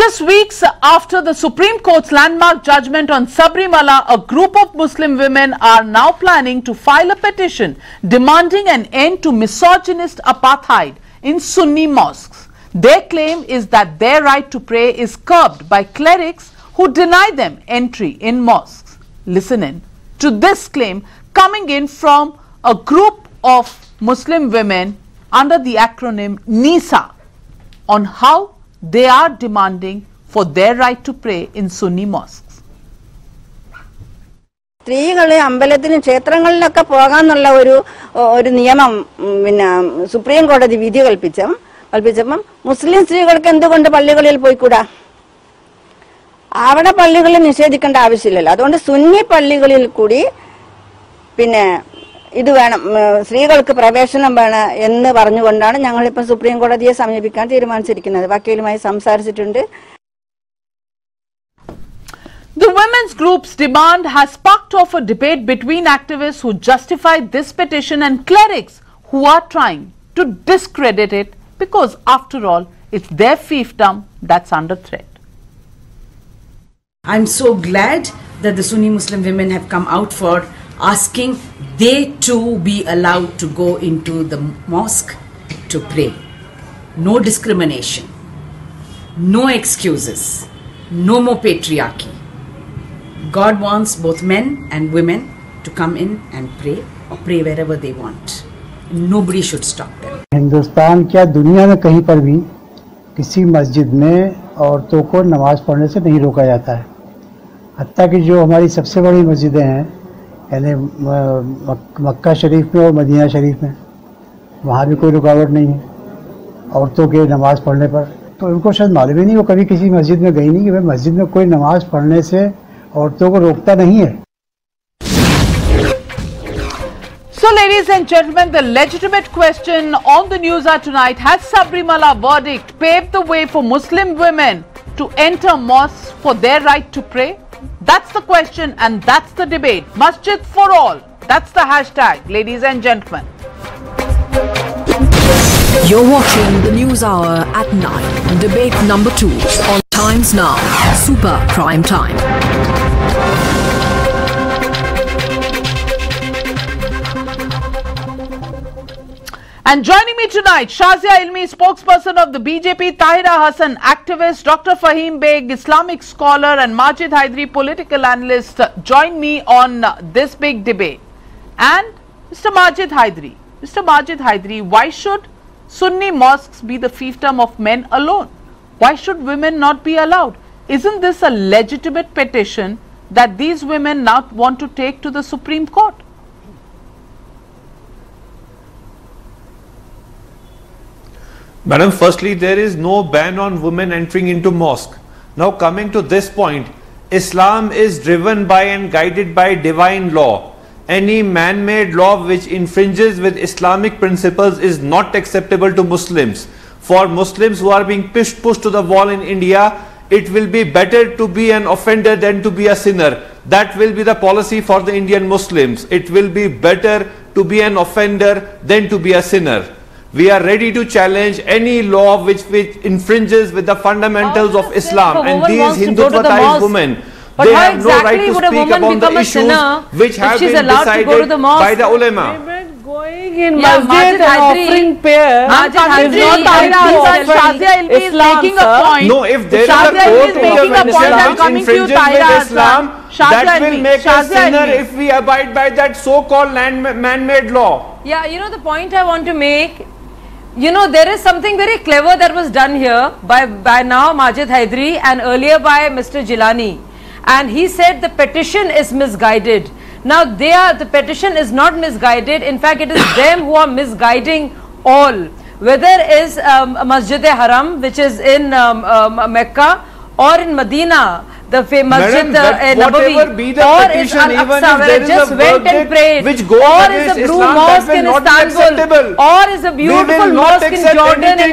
Just weeks after the Supreme Court's landmark judgment on Sabarimala, a group of Muslim women are now planning to file a petition demanding an end to misogynist apartheid in Sunni mosques. Their claim is that their right to pray is curbed by clerics who deny them entry in mosques. Listen in to this claim coming in from a group of Muslim women under the acronym NISA on how they are demanding for their right to pray in Sunni mosques. സ്ത്രീകളെ അമ്പലത്തിലും ക്ഷേത്രങ്ങളിലൊക്കെ പോകാനുള്ള ഒരു നിയമം supreme കോടതി വിധി കൽപ്പിച്ചപ്പം മുസ്ലിം സ്ത്രീകൾക്ക് എന്തുകൊണ്ട് പള്ളികളിൽ പോയിക്കൂടാ? അവിടെ പള്ളികളിൽ നിഷേധിക്കേണ്ട ആവശ്യമില്ലല്ലോ. അതുകൊണ്ട് സുന്നി പള്ളികളിൽ കൂടി ഇത് വേണം, സ്ത്രീകൾക്ക് പ്രവേശനം വേണം എന്ന് പറഞ്ഞുകൊണ്ടാണ് ഞങ്ങളിപ്പോൾ സുപ്രീം കോടതിയെ സമീപിക്കാൻ തീരുമാനിച്ചിരിക്കുന്നത്. വക്കീലുമായി സംസാരിച്ചിട്ടുണ്ട്. The women's group's demand has sparked off a debate between activists who justify this petition and clerics who are trying to discredit it because, after all, it's their fiefdom that's under threat. I'm so glad that the Sunni Muslim women have come out for asking they too be allowed to go into the mosque to pray. No discrimination, no excuses, no more patriarchy. God wants both men and women to come in and pray wherever they want. Nobody should stop them. Hindustan क्या दुनिया में कहीं पर भी किसी मस्जिद में औरतों को नमाज पढ़ने से नहीं रोका जाता है। हत्ता कि जो हमारी सबसे बड़ी मस्जिदें हैं, यानी मक्का शरीफ में और मदीना शरीफ में, वहाँ भी कोई रुकावट नहीं है औरतों के नमाज पढ़ने पर। तो उनको शायद मालूम ही नहीं, वो कभी किसी मस्जिद में गई नहीं कि भाई मस्जिद में कोई नमाज पढ़ने से औरतों को रोकता नहीं है। So, ladies and gentlemen, the legitimate question on the news hour tonight: has Sabarimala verdict paved the way for Muslim women to enter mosques for their right to pray? That's the question and that's the debate. Masjid for all. That's the hashtag, ladies and gentlemen. You're watching the News Hour at 9. Debate number 2 on Times Now. Super Prime Time. And joining me tonight, Shazia Ilmi, spokesperson of the BJP, Tahira Hassan, activist, Dr. Fahim Beg, Islamic scholar, and Majid Hydari, political analyst, join me on this big debate. And Mr. Majid Hydari, why should Sunni mosques be the fiefdom of men alone? Why should women not be allowed? Isn't this a legitimate petition that these women now want to take to the Supreme Court? Madam, firstly, there is no ban on women entering into mosque. Now, coming to this point, Islam is driven by and guided by divine law. Any man-made law which infringes with Islamic principles is not acceptable to Muslims. For Muslims who are being pushed to the wall in India, it will be better to be an offender than to be a sinner. That will be the policy for the Indian Muslims. It will be better to be an offender than to be a sinner. We are ready to challenge any law which infringes with the fundamentals of Islam. And these Hindutvatized women, they have no right to speak about the issues which have been decided by the ulama. Going in masjid and offering prayer is not Shazia Ilmi is making a point. No, if there is a court intervention which infringes with Islam, that will make us sinner if we abide by that so-called man-made law. Yeah, you know the point I want to make. You know, there is something very clever that was done here by now Majid Hydari and earlier by Mr. Jilani, and he said the petition is misguided. Now the petition is not misguided. In fact, it is them who are misguiding all. Whether it is Masjid-e-Haram, which is in Mecca, or in Medina, the famous Masjid Nabawi, or is Al-Aqsa, where I just went and prayed, or is the Blue Mosque in Istanbul, or is a beautiful mosque in Jordan, and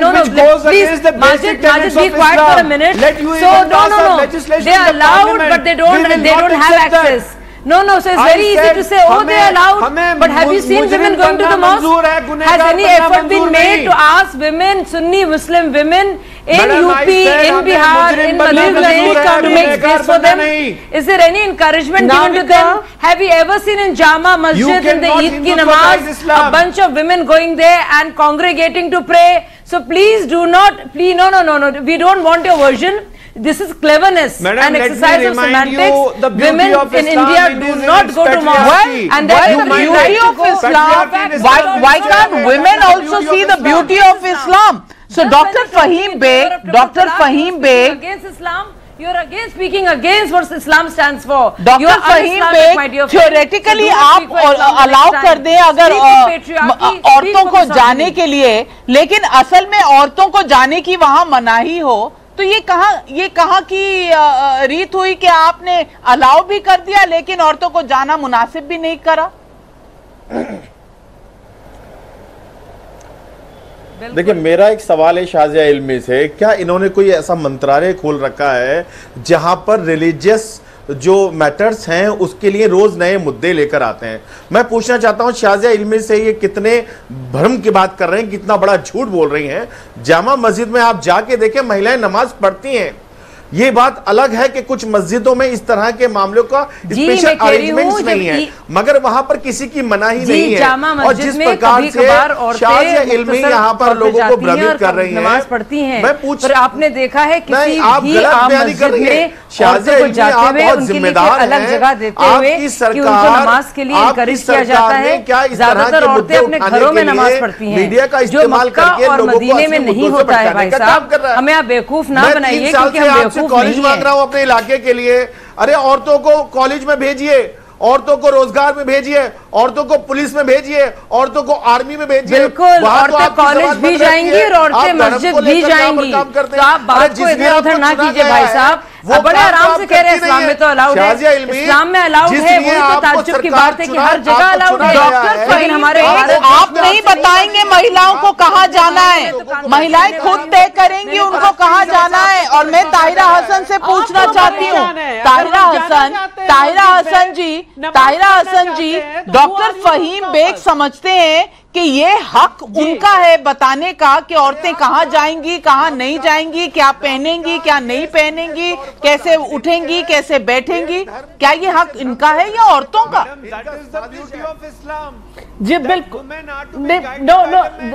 please, Majid, be quiet for a minute. So, no, they are allowed, but they don't have access. No, so it's very easy to say, oh, they are allowed, but have you seen women going to the mosque? Has any effort been made to ask women, Sunni Muslim women, in UP, in Bihar, in Madhya Pradesh to make space for them? Is there any encouragement given to them? Have you ever seen in Jama Masjid in the Eid ki namaz a bunch of women going there and congregating to pray? So please do not, please, no, we don't want your version. This is cleverness and exercise of semantics. Women in India do not go to mosque, and that's the beauty of Islam. Why can't women also see the beauty of Islam? So Dr. Fahim Baig, against Islam. You're again speaking against what Islam stands for. Dr. Fahim Baig, theoretically आप allow कर दें अगर औरतों को जाने के लिए, लेकिन असल में औरतों को जाने की वहां मनाही हो, तो ये कहाँ की रीत हुई कि आपने अलाउ भी कर दिया लेकिन औरतों को जाना मुनासिब भी नहीं करा? देखिए, मेरा एक सवाल है शाजिया इल्मी से, क्या इन्होंने कोई ऐसा मंत्रालय खोल रखा है जहां पर रिलीजियस जो मैटर्स हैं उसके लिए रोज नए मुद्दे लेकर आते हैं? मैं पूछना चाहता हूं शाजिया इल्मी से, ये कितने भ्रम की बात कर रहे हैं, कितना बड़ा झूठ बोल रही हैं। जामा मस्जिद में आप जाके देखें, महिलाएं नमाज पढ़ती हैं। ये बात अलग है कि कुछ मस्जिदों में इस तरह के मामलों का स्पेशल अरेंजमेंट्स नहीं है, मगर वहां पर किसी की मनाही नहीं है। और जिस प्रकार से शाजिया इल्मी यहाँ पर लोगों को भ्रमित कर रही नमाज पढ़ती हैं, मैं पूछ, आपने देखा है किसी आप गलत बयानी कर रही हैं। शाजिया इल्मी आप बहुत जिम्मेदार अलग जगह देते हुए आपकी सरकार, नमाज के लिए इनकरेज किया जाता है। ज्यादातर औरतें अपने घरों में नमाज पढ़ती हैं, मीडिया का जो इस्तेमाल मक्का और मदीने में नहीं होता है। भाई साहब, हमें आप बेवकूफ ना बनाइए, क्योंकि हम बेवकूफ कॉलेज मांग रहा हूं अपने इलाके के लिए। अरे औरतों को कॉलेज में भेजिए, औरतों को रोजगार में भेजिए, औरतों को पुलिस में भेजिए, औरतों को आर्मी में भेजिए। बिल्कुल, औरतें कॉलेज भी जाएंगी और औरतें मस्जिद भी जाएंगी। तो आप बात को इधर उधर ना कीजिए भाई साहब, वो बड़े आराम से कह रहे हैं इस्लाम में तो अलाउड है, इस्लाम में अलाउड है। वही तो ताज्जुब की बात है कि हर जगह अलाउड है। डॉक्टर फहीम, हमारे आप नहीं बताएंगे महिलाओं को कहाँ जाना है, महिलाएं खुद तय करेंगी उनको कहाँ जाना है। और मैं ताहिरा हसन से पूछना चाहती हूँ, ताहिरा हसन जी, डॉक्टर फहीम बेग समझते हैं कि ये हक उनका है बताने का कि औरतें कहाँ जाएंगी, कहाँ नहीं जाएंगी, क्या पहनेंगी, क्या नहीं पहनेंगी, कैसे उठेंगी, कैसे बैठेंगी, क्या ये हक इनका है या औरतों का? जी बिल्कुल। नो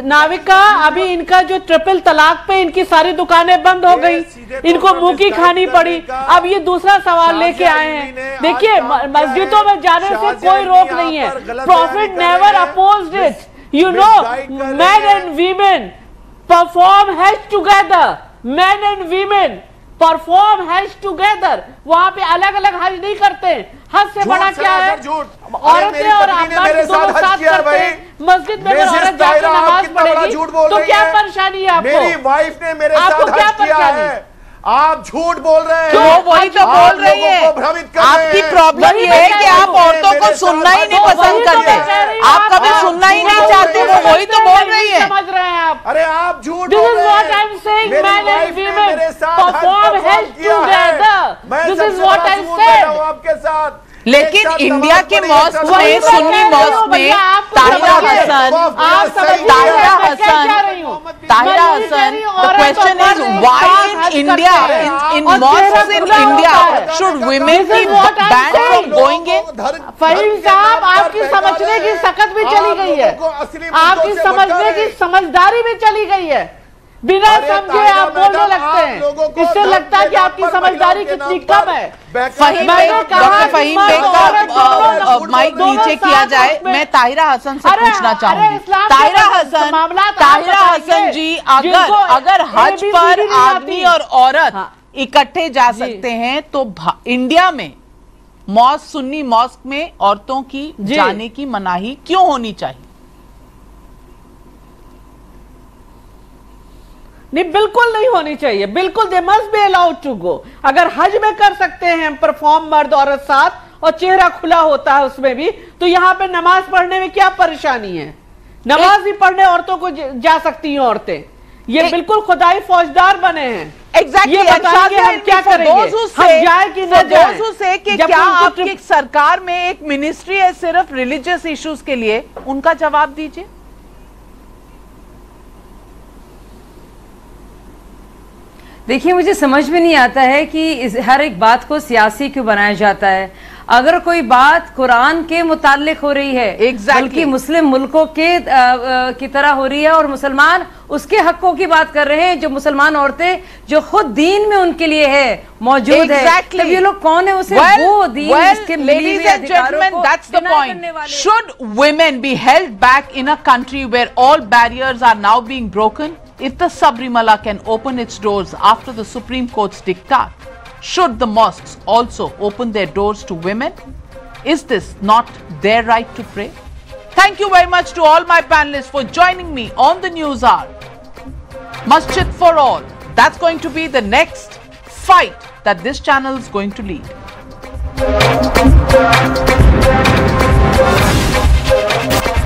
नाविका, अभी इनका जो ट्रिपल तलाक पे इनकी सारी दुकानें बंद हो गई, इनको मुंह की खानी पड़ी। अब ये दूसरा सवाल लेके आए हैं। देखिए, मस्जिदों में जाने से कोई रोक नहीं है। Profit never opposed it. You know, men and women perform Hajj together. Men and women perform Hajj together. वहाँ पे अलग अलग हज नहीं करते। हज से बड़ा क्या है? औरतें और मर्द दोनों साथ करते हैं। मस्जिद में अगर औरत जाकर नमाज पढ़ेगी तो क्या परेशानी है आपको? मेरी वाइफ ने मेरे साथ हज किया है। आप झूठ बोल रहे हैं। तो वही तो बोल रही है। आपकी प्रॉब्लम ये है कि आप औरतों को सुनना ही नहीं पसंद करते, आप कभी सुनना ही नहीं चाहते, वो वही तो बोल रही है। समझ रहे हैं आप? अरे आप झूठ बोल रहे हैं। This is what I'm saying. Men and women perform Hajj together. This is what I said. आपके साथ। लेकिन इंडिया के मॉस्क में, सुन्नी मॉस्क में Tahira Hasan, the question is why in India, in mosques in India, should women be banned from going in? Faheem साहब, आपकी समझने की सकत भी चली गई है, आपकी समझने की समझदारी भी चली गई है। बिना समझे आप बोलने लगते हैं, इससे लगता है कि आपकी समझदारी कितनी कम है। डॉक्टर फहीम बेग का माइक नीचे किया जाए। मैं ताहिरा हसन से पूछना चाहूंगी। ताहिरा हसन जी, अगर हज पर आदमी और औरत इकट्ठे जा सकते हैं तो इंडिया में मॉस्क, सुन्नी मॉस्क में औरतों की जाने की मनाही क्यों होनी चाहिए? नहीं, बिल्कुल नहीं होनी चाहिए। बिल्कुल, they must be allowed to go. अगर हज में कर सकते हैं परफॉर्म मर्द औरत साथ और चेहरा खुला होता है उसमें भी, तो यहाँ पे नमाज पढ़ने में क्या परेशानी है? नमाज भी पढ़ने औरतों को जा सकती हैं औरतें। ये बिल्कुल खुदाई फौजदार बने हैं। एग्जैक्टली, हम क्या करेंगे? हम जाए कि न जाए? कि क्या आपकी सरकार में एक मिनिस्ट्री है सिर्फ रिलीजियस इश्यूज के लिए? उनका जवाब दीजिए। देखिए, मुझे समझ में नहीं आता है कि हर एक बात को सियासी क्यों बनाया जाता है। अगर कोई बात कुरान के मुताल्लिक हो रही है, बल्कि मुस्लिम मुल्कों के की तरह हो रही है, और मुसलमान उसके हकों की बात कर रहे हैं, जो मुसलमान औरतें जो खुद दीन में उनके लिए है मौजूद है, तब ये लोग कौन है उसे वो दीन जिसके मिली हुई अधिकारों को डिनाई करने वाले। Should women be held back in a country where all barriers are now being broken? If the Sabrimala can open its doors after the Supreme Court's diktat, should the mosques also open their doors to women? Is this not their right to pray? Thank you very much to all my panelists for joining me on the News Hour. Masjid for all. That's going to be the next fight that this channel is going to lead.